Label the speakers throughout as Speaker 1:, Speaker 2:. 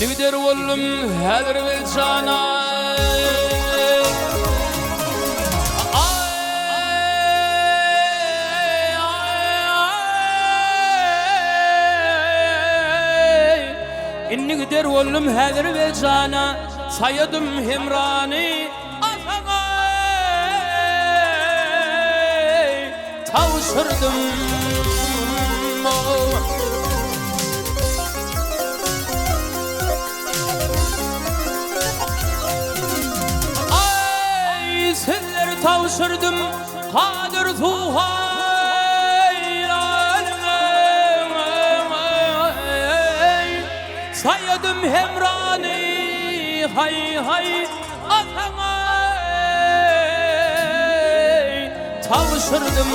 Speaker 1: نقدر والله هذا بالجانا نقدر والله هذا بالجانا صيدم همراني توشردم ay sizler tavşırdım kadir sayadım hemrani hay hay atama tavşırdım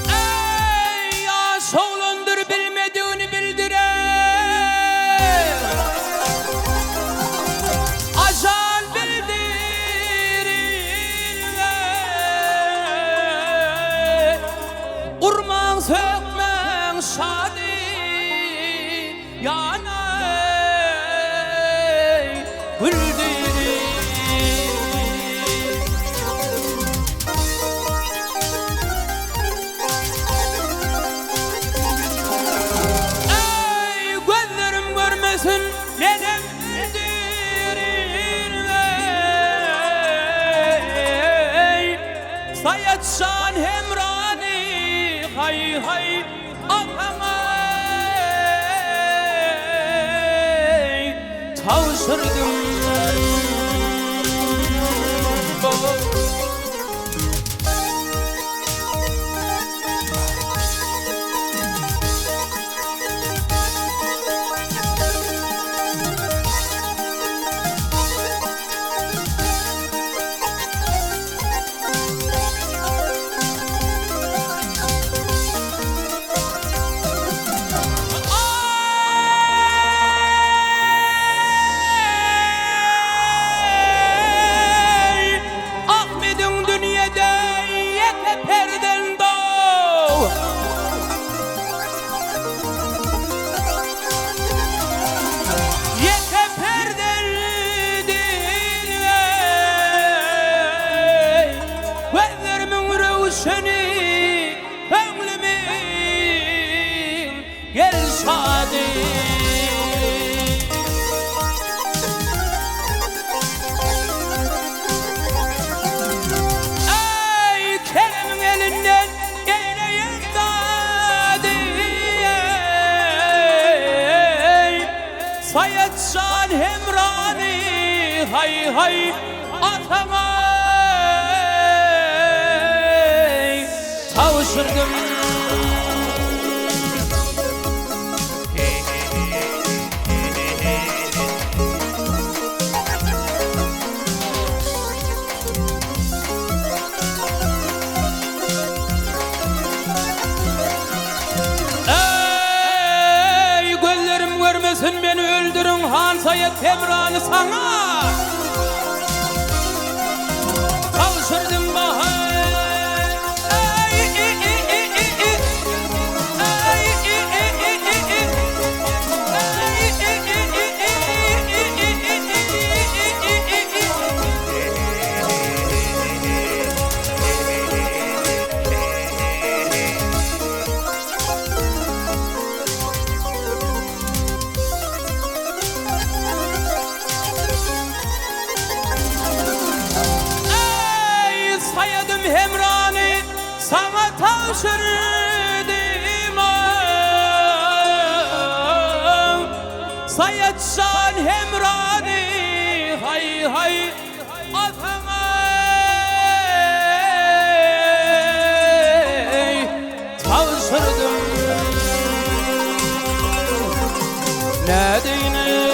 Speaker 1: ey ya soğlandır bilmediğini bildiren acal bildirir urman sökmen şadi yana nenem bildirir sayatşan hemrani hay hay atamay tavşırdım seni ömrümün gel şadi ey Kerem'in elinden eyleyim dadi sayatşan hemrani hay hay atama tavşırdım ey gözlerim görmesin beni öldürün Han Sayat Hemranı sana tavşırdım bahar hemrani sana tavşırdım sayatşan hemrani hay hay atamay tavşırdım ne diyeyim